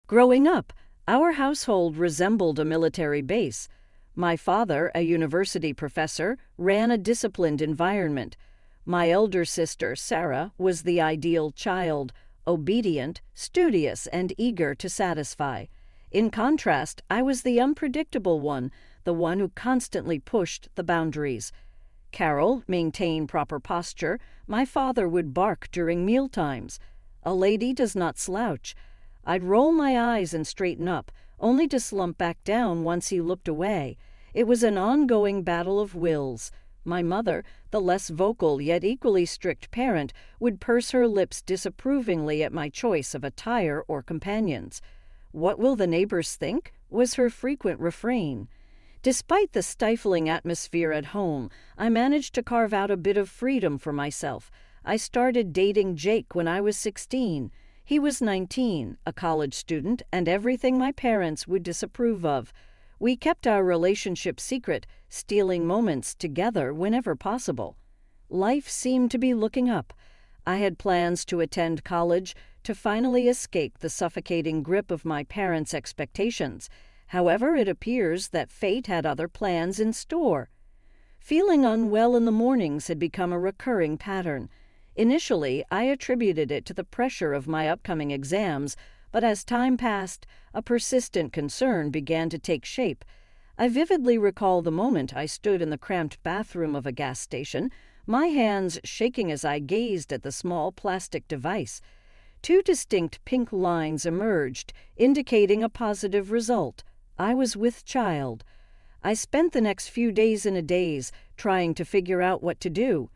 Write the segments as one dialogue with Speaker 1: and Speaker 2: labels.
Speaker 1: Growing up, our household resembled a military base. My father, a university professor, ran a disciplined environment. My elder sister, Sarah, was the ideal child, obedient, studious, and eager to satisfy. In contrast, I was the unpredictable one, the one who constantly pushed the boundaries. Carol maintained proper posture. My father would bark during mealtimes. A lady does not slouch. I'd roll my eyes and straighten up, only to slump back down once he looked away. It was an ongoing battle of wills. My mother, the less vocal yet equally strict parent, would purse her lips disapprovingly at my choice of attire or companions. "What will the neighbors think?" was her frequent refrain. Despite the stifling atmosphere at home, I managed to carve out a bit of freedom for myself. I started dating Jake when I was 16. He was 19, a college student, and everything my parents would disapprove of. We kept our relationship secret, stealing moments together whenever possible. Life seemed to be looking up. I had plans to attend college, to finally escape the suffocating grip of my parents' expectations. However, it appears that fate had other plans in store. Feeling unwell in the mornings had become a recurring pattern. Initially, I attributed it to the pressure of my upcoming exams, but as time passed, a persistent concern began to take shape. I vividly recall the moment I stood in the cramped bathroom of a gas station, my hands shaking as I gazed at the small plastic device. 2 distinct pink lines emerged, indicating a positive result. I was with child. I spent the next few days in a daze, trying to figure out what to do.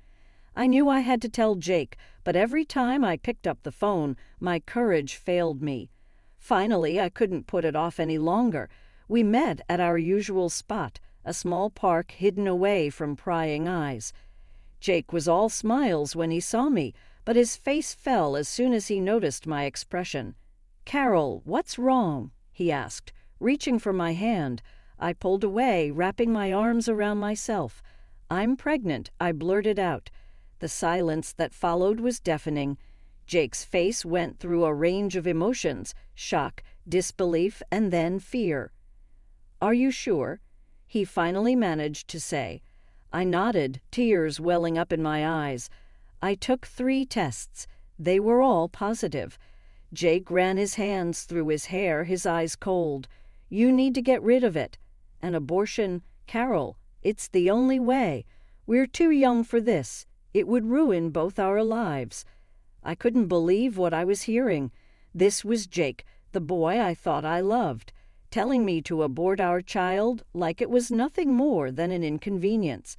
Speaker 1: I knew I had to tell Jake, but every time I picked up the phone, my courage failed me. Finally, I couldn't put it off any longer. We met at our usual spot, a small park hidden away from prying eyes. Jake was all smiles when he saw me, but his face fell as soon as he noticed my expression. "Carol, what's wrong?" he asked. Reaching for my hand, I pulled away, wrapping my arms around myself. "I'm pregnant," I blurted out. The silence that followed was deafening. Jake's face went through a range of emotions: shock, disbelief, and then fear. "Are you sure?" he finally managed to say. I nodded, tears welling up in my eyes. I took 3 tests. They were all positive. Jake ran his hands through his hair, his eyes cold. "You need to get rid of it." "An abortion? Carol, it's the only way. We're too young for this. It would ruin both our lives." I couldn't believe what I was hearing. This was Jake, the boy I thought I loved, telling me to abort our child like it was nothing more than an inconvenience.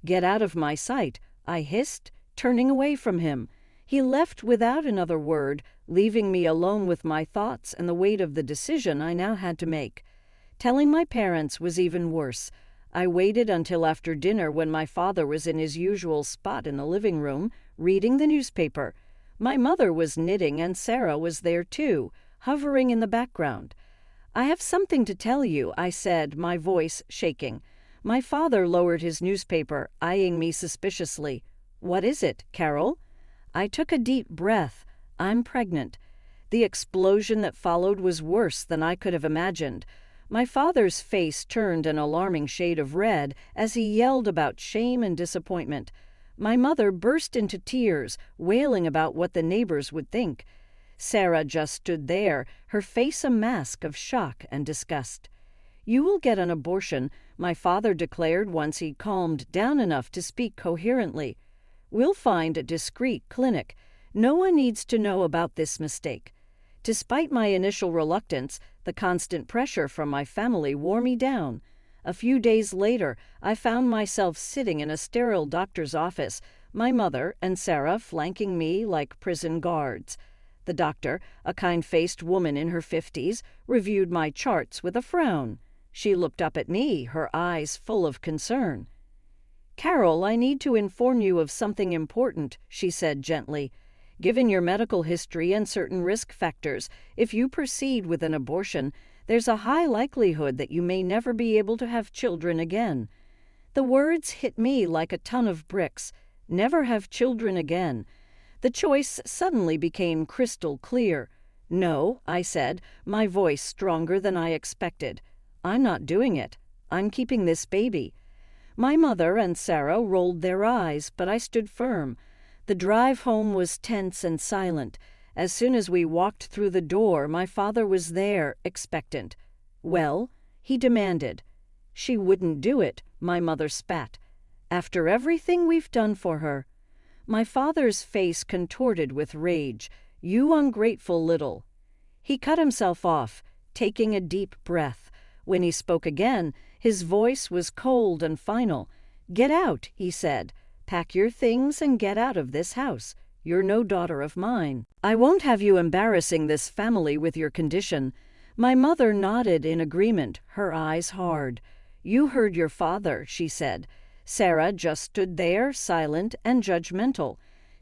Speaker 1: "Get out of my sight," I hissed, turning away from him. He left without another word, leaving me alone with my thoughts and the weight of the decision I now had to make. Telling my parents was even worse. I waited until after dinner when my father was in his usual spot in the living room, reading the newspaper. My mother was knitting and Sarah was there too, hovering in the background. "I have something to tell you," I said, my voice shaking. My father lowered his newspaper, eyeing me suspiciously. "What is it, Carol?" I took a deep breath. "I'm pregnant." The explosion that followed was worse than I could have imagined. My father's face turned an alarming shade of red as he yelled about shame and disappointment. My mother burst into tears, wailing about what the neighbors would think. Sarah just stood there, her face a mask of shock and disgust. "You will get an abortion," my father declared once he calmed down enough to speak coherently. "We'll find a discreet clinic. No one needs to know about this mistake." Despite my initial reluctance, the constant pressure from my family wore me down. A few days later, I found myself sitting in a sterile doctor's office, my mother and Sarah flanking me like prison guards. The doctor, a kind-faced woman in her 50s, reviewed my charts with a frown. She looked up at me, her eyes full of concern. "Carol, I need to inform you of something important," she said gently. "Given your medical history and certain risk factors, if you proceed with an abortion, there's a high likelihood that you may never be able to have children again." The words hit me like a ton of bricks. Never have children again. The choice suddenly became crystal clear. "No," I said, my voice stronger than I expected. "I'm not doing it. I'm keeping this baby." My mother and Sarah rolled their eyes, but I stood firm. The drive home was tense and silent. As soon as we walked through the door, my father was there, expectant. "Well?" he demanded. "She wouldn't do it," my mother spat. "After everything we've done for her." My father's face contorted with rage. "You ungrateful little—" He cut himself off, taking a deep breath. When he spoke again, his voice was cold and final. "Get out," he said. "Pack your things and get out of this house. You're no daughter of mine. I won't have you embarrassing this family with your condition." My mother nodded in agreement, her eyes hard. "You heard your father," she said. Sarah just stood there, silent and judgmental.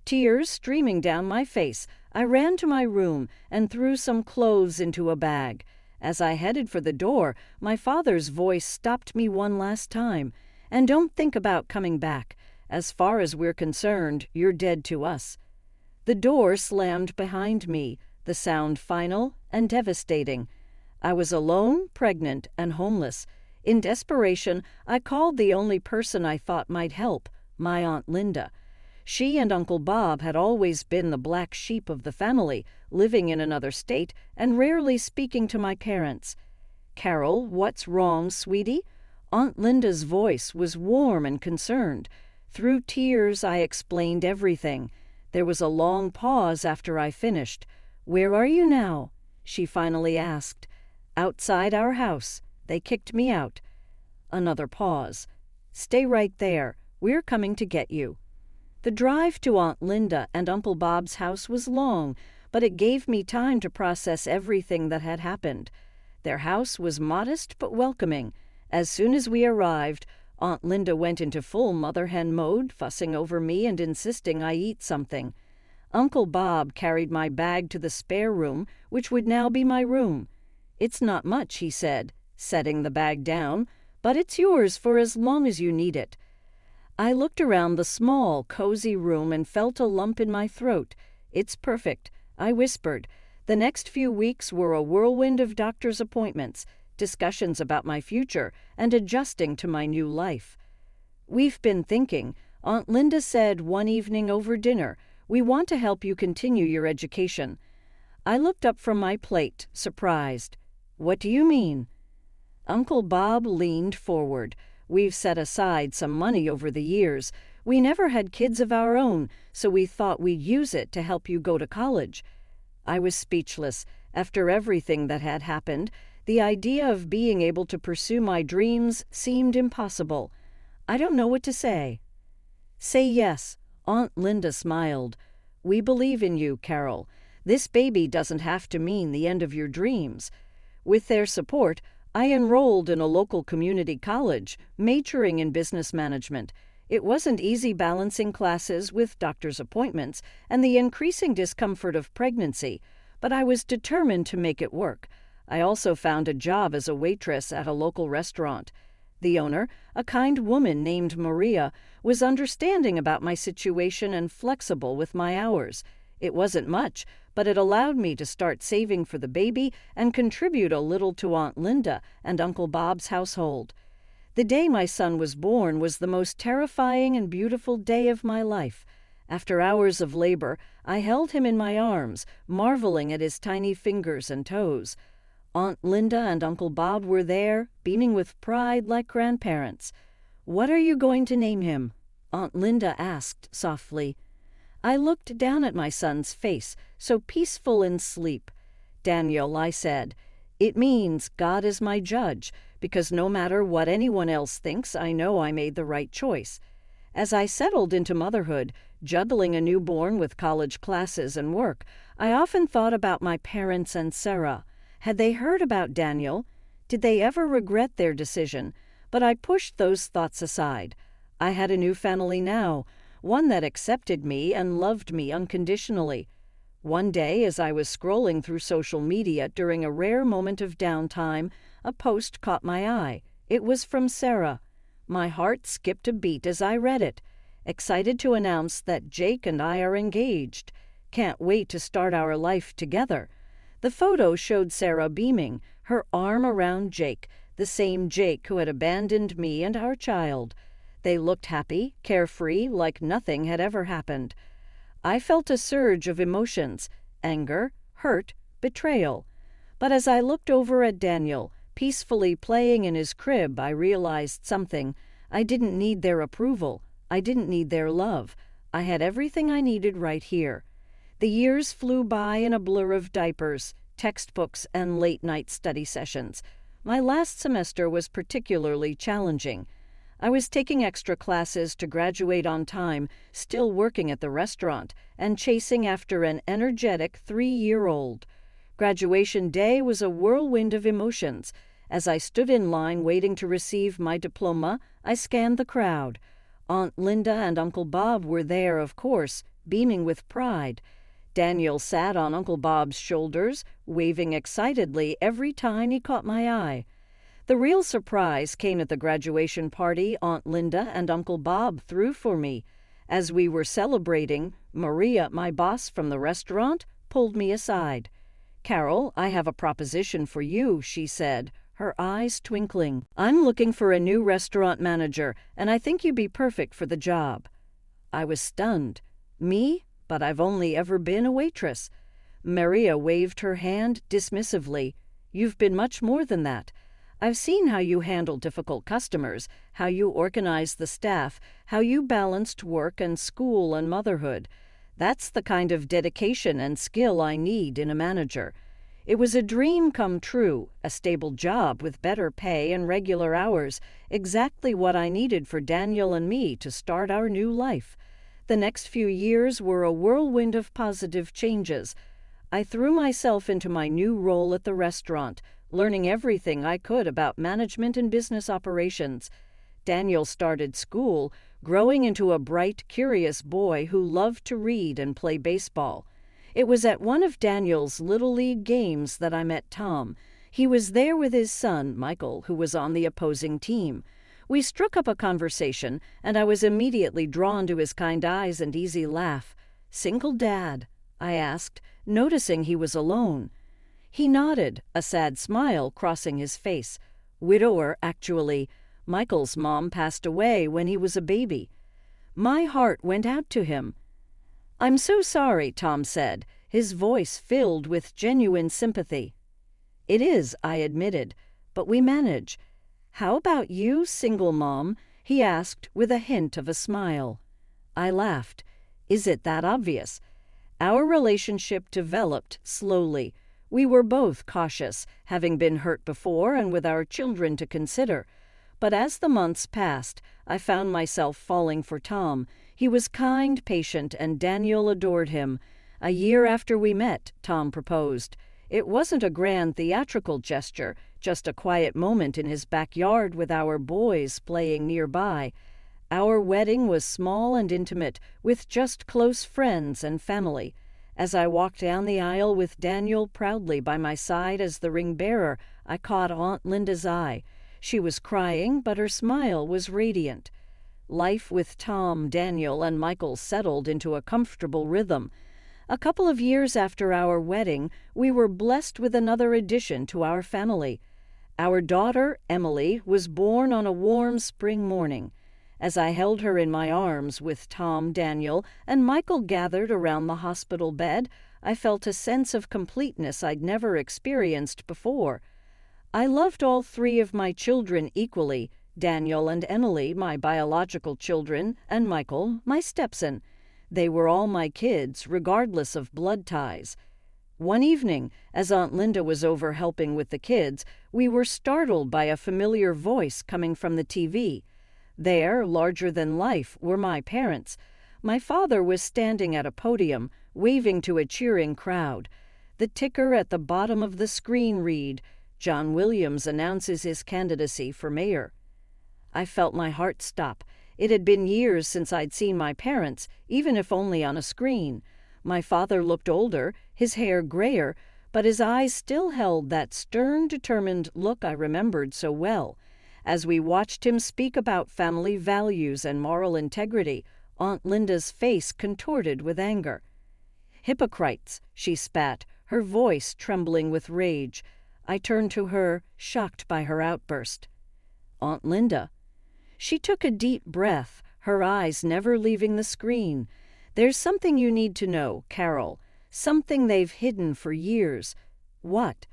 Speaker 1: Tears streaming down my face, I ran to my room and threw some clothes into a bag. As I headed for the door, my father's voice stopped me one last time. "And don't think about coming back. As far as we're concerned, you're dead to us." The door slammed behind me, the sound final and devastating. I was alone, pregnant, and homeless. In desperation, I called the only person I thought might help, my Aunt Linda. She and Uncle Bob had always been the black sheep of the family, living in another state and rarely speaking to my parents. "Carol, what's wrong, sweetie?" Aunt Linda's voice was warm and concerned. Through tears, I explained everything. There was a long pause after I finished. "Where are you now?" she finally asked. "Outside our house. They kicked me out." Another pause. "Stay right there. We're coming to get you." The drive to Aunt Linda and Uncle Bob's house was long, but it gave me time to process everything that had happened. Their house was modest but welcoming. As soon as we arrived, Aunt Linda went into full mother-hen mode, fussing over me and insisting I eat something. Uncle Bob carried my bag to the spare room, which would now be my room. "It's not much," he said, setting the bag down, "but it's yours for as long as you need it." I looked around the small, cozy room and felt a lump in my throat. "It's perfect," I whispered. The next few weeks were a whirlwind of doctor's appointments, discussions about my future, and adjusting to my new life. "We've been thinking," Aunt Linda said one evening over dinner. "We want to help you continue your education." I looked up from my plate, surprised. "What do you mean?" Uncle Bob leaned forward. "We've set aside some money over the years. We never had kids of our own, so we thought we'd use it to help you go to college." I was speechless. After everything that had happened, the idea of being able to pursue my dreams seemed impossible. "I don't know what to say." "Say yes." Aunt Linda smiled. "We believe in you, Carol. This baby doesn't have to mean the end of your dreams." With their support, I enrolled in a local community college, majoring in business management. It wasn't easy balancing classes with doctor's appointments and the increasing discomfort of pregnancy, but I was determined to make it work. I also found a job as a waitress at a local restaurant. The owner, a kind woman named Maria, was understanding about my situation and flexible with my hours. It wasn't much, but it allowed me to start saving for the baby and contribute a little to Aunt Linda and Uncle Bob's household. The day my son was born was the most terrifying and beautiful day of my life. After hours of labor, I held him in my arms, marveling at his tiny fingers and toes. Aunt Linda and Uncle Bob were there, beaming with pride like grandparents. "What are you going to name him?" Aunt Linda asked softly. I looked down at my son's face, so peaceful in sleep. "Daniel," I said. "It means God is my judge, because no matter what anyone else thinks, I know I made the right choice." As I settled into motherhood, juggling a newborn with college classes and work, I often thought about my parents and Sarah. Had they heard about Daniel? Did they ever regret their decision? But I pushed those thoughts aside. I had a new family now, one that accepted me and loved me unconditionally. One day, as I was scrolling through social media during a rare moment of downtime, a post caught my eye. It was from Sarah. My heart skipped a beat as I read it. "Excited to announce that Jake and I are engaged. Can't wait to start our life together." The photo showed Sarah beaming, her arm around Jake, the same Jake who had abandoned me and our child. They looked happy, carefree, like nothing had ever happened. I felt a surge of emotions: anger, hurt, betrayal. But as I looked over at Daniel, peacefully playing in his crib, I realized something. I didn't need their approval. I didn't need their love. I had everything I needed right here. The years flew by in a blur of diapers, textbooks, and late-night study sessions. My last semester was particularly challenging. I was taking extra classes to graduate on time, still working at the restaurant, and chasing after an energetic 3-year-old. Graduation day was a whirlwind of emotions. As I stood in line waiting to receive my diploma, I scanned the crowd. Aunt Linda and Uncle Bob were there, of course, beaming with pride. Daniel sat on Uncle Bob's shoulders, waving excitedly every time he caught my eye. The real surprise came at the graduation party Aunt Linda and Uncle Bob threw for me. As we were celebrating, Maria, my boss from the restaurant, pulled me aside. "Carol, I have a proposition for you," she said, her eyes twinkling. "I'm looking for a new restaurant manager, and I think you'd be perfect for the job." I was stunned. Me? But I've only ever been a waitress. Maria waved her hand dismissively. "You've been much more than that. I've seen how you handle difficult customers, how you organized the staff, how you balanced work and school and motherhood. That's the kind of dedication and skill I need in a manager. It was a dream come true, a stable job with better pay and regular hours, exactly what I needed for Daniel and me to start our new life. The next few years were a whirlwind of positive changes. I threw myself into my new role at the restaurant, learning everything I could about management and business operations. Daniel started school, growing into a bright, curious boy who loved to read and play baseball. It was at one of Daniel's Little League games that I met Tom. He was there with his son, Michael, who was on the opposing team. We struck up a conversation, and I was immediately drawn to his kind eyes and easy laugh. "Single dad?" I asked, noticing he was alone. He nodded, a sad smile crossing his face. "Widower, actually. Michael's mom passed away when he was a baby." My heart went out to him. "I'm so sorry," Tom said, his voice filled with genuine sympathy. "It is," I admitted, "but we manage. How about you, single mom?" he asked with a hint of a smile. I laughed. "Is it that obvious?" Our relationship developed slowly. We were both cautious, having been hurt before and with our children to consider. But as the months passed, I found myself falling for Tom. He was kind, patient, and Daniel adored him. A year after we met, Tom proposed. It wasn't a grand theatrical gesture, just a quiet moment in his backyard with our boys playing nearby. Our wedding was small and intimate, with just close friends and family. As I walked down the aisle with Daniel proudly by my side as the ring bearer, I caught Aunt Linda's eye. She was crying, but her smile was radiant. Life with Tom, Daniel, and Michael settled into a comfortable rhythm. A couple of years after our wedding, we were blessed with another addition to our family. Our daughter, Emily, was born on a warm spring morning. As I held her in my arms with Tom, Daniel, and Michael gathered around the hospital bed, I felt a sense of completeness I'd never experienced before. I loved all 3 of my children equally, Daniel and Emily, my biological children, and Michael, my stepson. They were all my kids, regardless of blood ties. One evening, as Aunt Linda was over helping with the kids, we were startled by a familiar voice coming from the TV. There, larger than life, were my parents. My father was standing at a podium, waving to a cheering crowd. The ticker at the bottom of the screen read, "John Williams announces his candidacy for mayor." I felt my heart stop. It had been years since I'd seen my parents, even if only on a screen. My father looked older, his hair grayer, but his eyes still held that stern, determined look I remembered so well. As we watched him speak about family values and moral integrity, Aunt Linda's face contorted with anger. "Hypocrites," she spat, her voice trembling with rage. I turned to her, shocked by her outburst. "Aunt Linda." She took a deep breath, her eyes never leaving the screen. "There's something you need to know, Carol. Something they've hidden for years." "What?"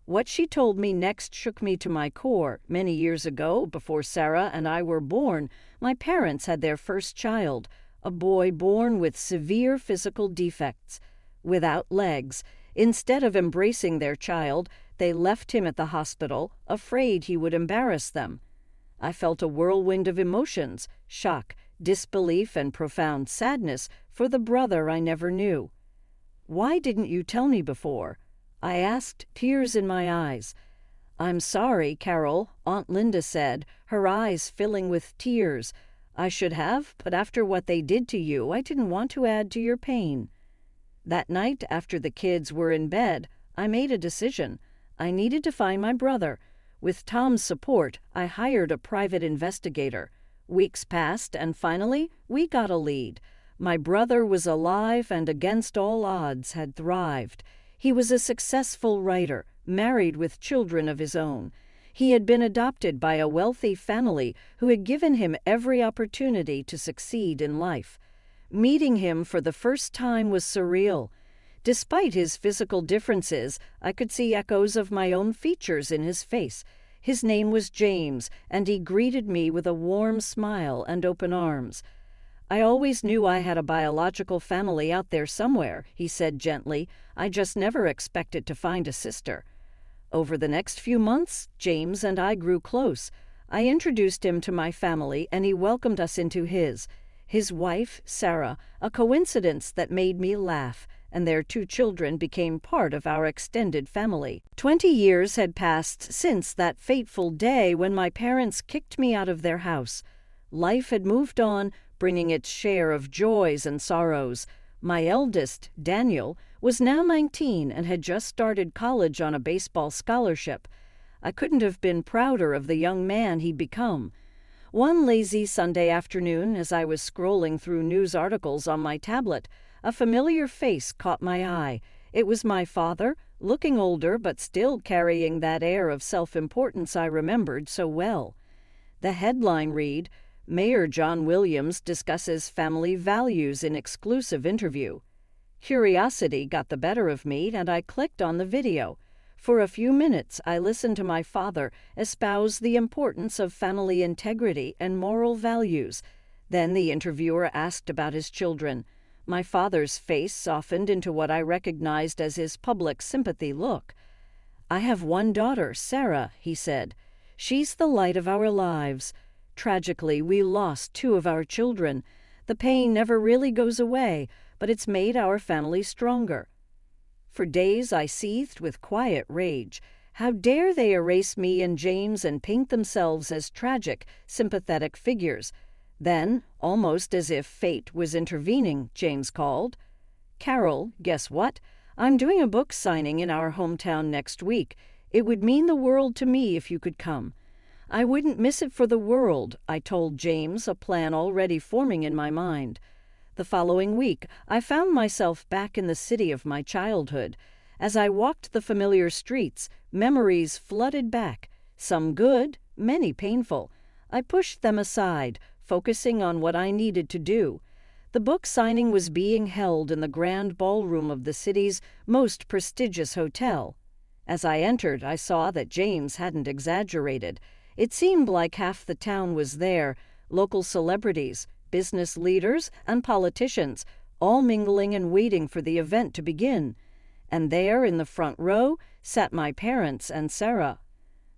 Speaker 1: What she told me next shook me to my core. Many years ago, before Sarah and I were born, my parents had their first child, a boy born with severe physical defects, without legs. Instead of embracing their child, they left him at the hospital, afraid he would embarrass them. I felt a whirlwind of emotions, shock, disbelief, and profound sadness for the brother I never knew. "Why didn't you tell me before?" I asked, tears in my eyes. "I'm sorry, Carol," Aunt Linda said, her eyes filling with tears. "I should have, but after what they did to you, I didn't want to add to your pain." That night, after the kids were in bed, I made a decision. I needed to find my brother. With Tom's support, I hired a private investigator. Weeks passed, and finally, we got a lead. My brother was alive and, against all odds, had thrived. He was a successful writer, married with children of his own. He had been adopted by a wealthy family who had given him every opportunity to succeed in life. Meeting him for the first time was surreal. Despite his physical differences, I could see echoes of my own features in his face. His name was James, and he greeted me with a warm smile and open arms. "I always knew I had a biological family out there somewhere," he said gently. "I just never expected to find a sister." Over the next few months, James and I grew close. I introduced him to my family, and he welcomed us into his. His wife, Sarah, a coincidence that made me laugh, and their 2 children became part of our extended family. 20 years had passed since that fateful day when my parents kicked me out of their house. Life had moved on, bringing its share of joys and sorrows. My eldest, Daniel, was now 19 and had just started college on a baseball scholarship. I couldn't have been prouder of the young man he'd become. One lazy Sunday afternoon, as I was scrolling through news articles on my tablet, a familiar face caught my eye. It was my father, looking older but still carrying that air of self-importance I remembered so well. The headline read, "Mayor John Williams discusses family values in exclusive interview." Curiosity got the better of me, and I clicked on the video. For a few minutes, I listened to my father espouse the importance of family integrity and moral values. Then the interviewer asked about his children. My father's face softened into what I recognized as his public sympathy look. "I have one daughter, Sarah," he said. "She's the light of our lives. Tragically, we lost 2 of our children. The pain never really goes away, but it's made our family stronger." For days I seethed with quiet rage. How dare they erase me and James and paint themselves as tragic, sympathetic figures? Then, almost as if fate was intervening, James called. "Carol, guess what? I'm doing a book signing in our hometown next week. It would mean the world to me if you could come." "I wouldn't miss it for the world," I told James, a plan already forming in my mind. The following week, I found myself back in the city of my childhood. As I walked the familiar streets, memories flooded back, some good, many painful. I pushed them aside, focusing on what I needed to do. The book signing was being held in the grand ballroom of the city's most prestigious hotel. As I entered, I saw that James hadn't exaggerated. It seemed like half the town was there, local celebrities, business leaders, and politicians, all mingling and waiting for the event to begin. And there, in the front row, sat my parents and Sarah.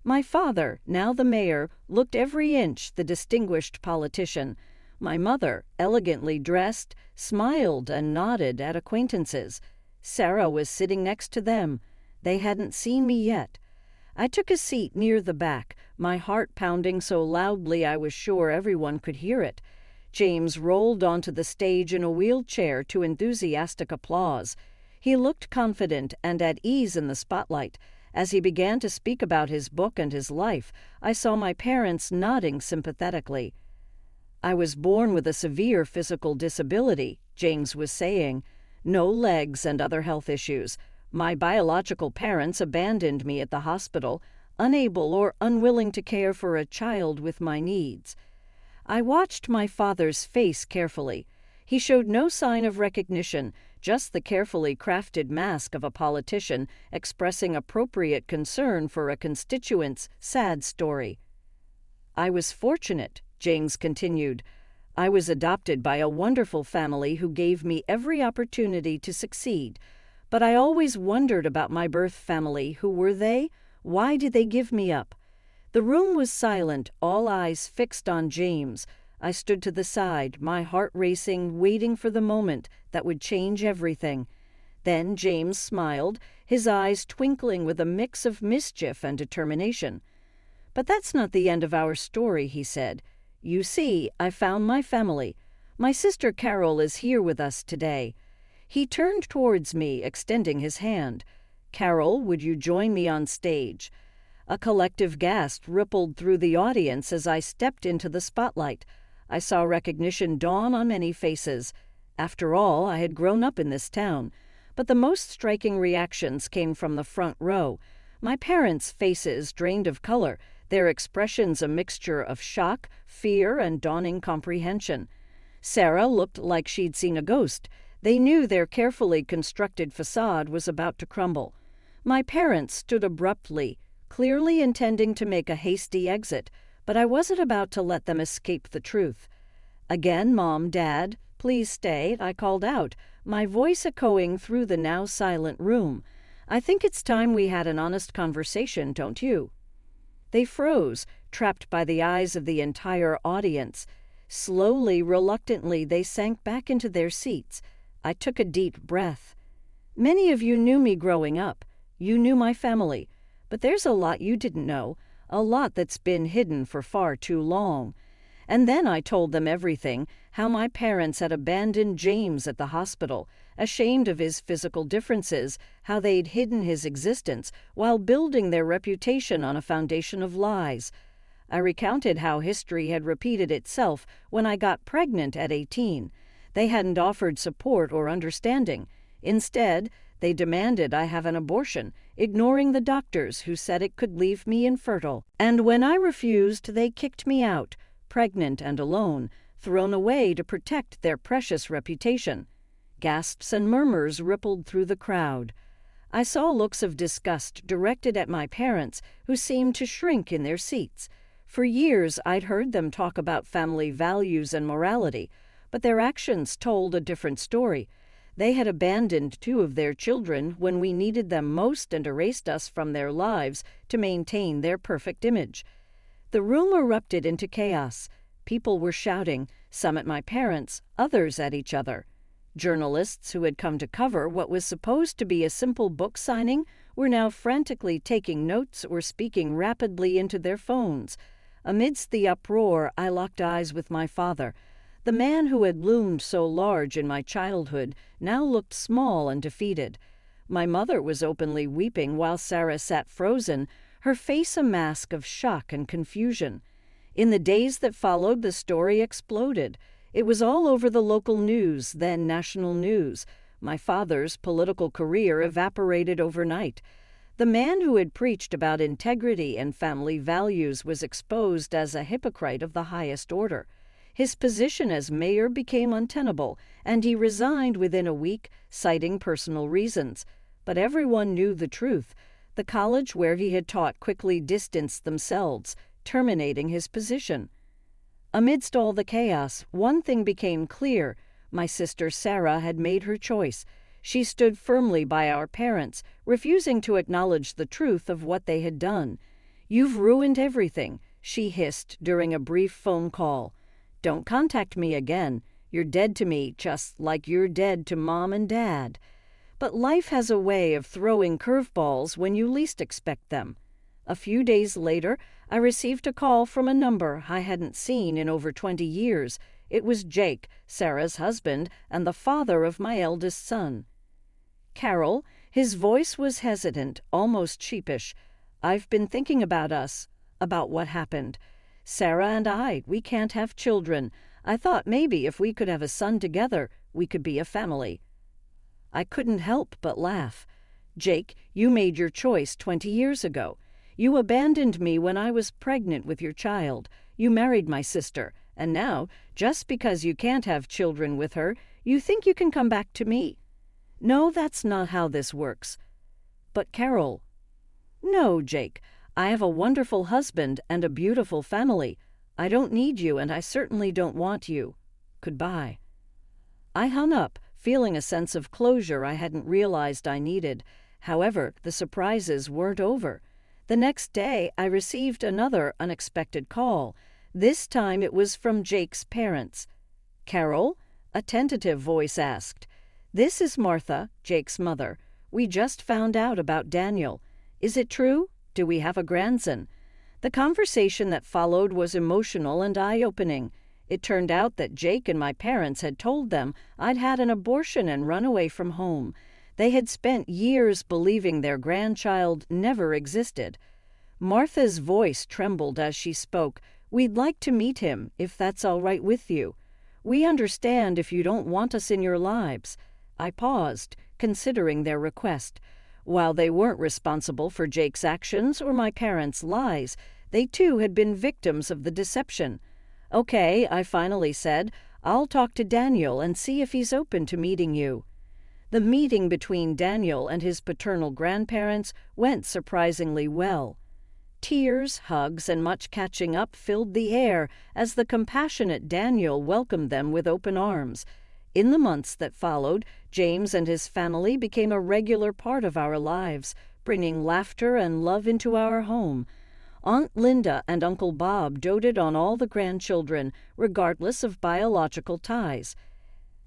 Speaker 1: My father, now the mayor, looked every inch the distinguished politician. My mother, elegantly dressed, smiled and nodded at acquaintances. Sarah was sitting next to them. They hadn't seen me yet. I took a seat near the back, my heart pounding so loudly I was sure everyone could hear it. James rolled onto the stage in a wheelchair to enthusiastic applause. He looked confident and at ease in the spotlight. As he began to speak about his book and his life, I saw my parents nodding sympathetically. "I was born with a severe physical disability," James was saying. "No legs and other health issues. My biological parents abandoned me at the hospital, unable or unwilling to care for a child with my needs. I watched my father's face carefully. He showed no sign of recognition, just the carefully crafted mask of a politician expressing appropriate concern for a constituent's sad story. I was fortunate, James continued. I was adopted by a wonderful family who gave me every opportunity to succeed. But I always wondered about my birth family. Who were they? Why did they give me up? The room was silent, all eyes fixed on James. I stood to the side, my heart racing, waiting for the moment that would change everything. Then James smiled, his eyes twinkling with a mix of mischief and determination. "But that's not the end of our story," he said. "You see, I found my family. My sister Carol is here with us today." He turned towards me, extending his hand. "Carol, would you join me on stage?" A collective gasp rippled through the audience as I stepped into the spotlight. I saw recognition dawn on many faces. After all, I had grown up in this town. But the most striking reactions came from the front row. My parents' faces drained of color, their expressions a mixture of shock, fear, and dawning comprehension. Sarah looked like she'd seen a ghost. They knew their carefully constructed facade was about to crumble. My parents stood abruptly, clearly intending to make a hasty exit, but I wasn't about to let them escape the truth. "Again, Mom, Dad, please stay," I called out, my voice echoing through the now silent room. "I think it's time we had an honest conversation, don't you?" They froze, trapped by the eyes of the entire audience. Slowly, reluctantly, they sank back into their seats. I took a deep breath. "Many of you knew me growing up. You knew my family. But there's a lot you didn't know, a lot that's been hidden for far too long." And then I told them everything, how my parents had abandoned James at the hospital, ashamed of his physical differences, how they'd hidden his existence while building their reputation on a foundation of lies. I recounted how history had repeated itself when I got pregnant at 18. They hadn't offered support or understanding. Instead, they demanded I have an abortion, ignoring the doctors who said it could leave me infertile. And when I refused, they kicked me out, pregnant and alone, thrown away to protect their precious reputation. Gasps and murmurs rippled through the crowd. I saw looks of disgust directed at my parents, who seemed to shrink in their seats. For years, I'd heard them talk about family values and morality, but their actions told a different story. They had abandoned 2 of their children when we needed them most and erased us from their lives to maintain their perfect image. The room erupted into chaos. People were shouting, some at my parents, others at each other. Journalists who had come to cover what was supposed to be a simple book signing were now frantically taking notes or speaking rapidly into their phones. Amidst the uproar, I locked eyes with my father. The man who had loomed so large in my childhood now looked small and defeated. My mother was openly weeping while Sarah sat frozen, her face a mask of shock and confusion. In the days that followed, the story exploded. It was all over the local news, then national news. My father's political career evaporated overnight. The man who had preached about integrity and family values was exposed as a hypocrite of the highest order. His position as mayor became untenable, and he resigned within a week, citing personal reasons. But everyone knew the truth. The college where he had taught quickly distanced themselves, terminating his position. Amidst all the chaos, one thing became clear. My sister Sarah had made her choice. She stood firmly by our parents, refusing to acknowledge the truth of what they had done. "You've ruined everything," she hissed during a brief phone call. "Don't contact me again. You're dead to me, just like you're dead to Mom and Dad." But life has a way of throwing curveballs when you least expect them. A few days later, I received a call from a number I hadn't seen in over 20 years. It was Jake, Sarah's husband, and the father of my eldest son. "Carol," his voice was hesitant, almost sheepish. "I've been thinking about us, about what happened. Sarah and we can't have children. I thought maybe if we could have a son together, we could be a family." I couldn't help but laugh. Jake, you made your choice 20 years ago. You abandoned me when I was pregnant with your child. You married my sister, and now, just because you can't have children with her, you think you can come back to me. No, that's not how this works. But Carol. No, Jake. I have a wonderful husband and a beautiful family. I don't need you, and I certainly don't want you. Goodbye. I hung up, feeling a sense of closure I hadn't realized I needed. However, the surprises weren't over. The next day, I received another unexpected call. This time it was from Jake's parents. Carol? A tentative voice asked. This is Martha, Jake's mother. We just found out about Daniel. Is it true? Do we have a grandson? The conversation that followed was emotional and eye-opening. It turned out that Jake and my parents had told them I'd had an abortion and run away from home. They had spent years believing their grandchild never existed. Martha's voice trembled as she spoke. We'd like to meet him, if that's all right with you. We understand if you don't want us in your lives. I paused, considering their request. While they weren't responsible for Jake's actions or my parents' lies, they too had been victims of the deception. Okay, I finally said, I'll talk to Daniel and see if he's open to meeting you. The meeting between Daniel and his paternal grandparents went surprisingly well. Tears, hugs, and much catching up filled the air as the compassionate Daniel welcomed them with open arms. In the months that followed, James and his family became a regular part of our lives, bringing laughter and love into our home. Aunt Linda and Uncle Bob doted on all the grandchildren, regardless of biological ties.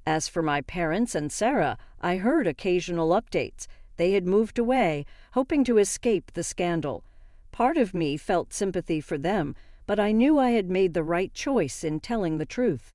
Speaker 1: As for my parents and Sarah, I heard occasional updates. They had moved away, hoping to escape the scandal. Part of me felt sympathy for them, but I knew I had made the right choice in telling the truth.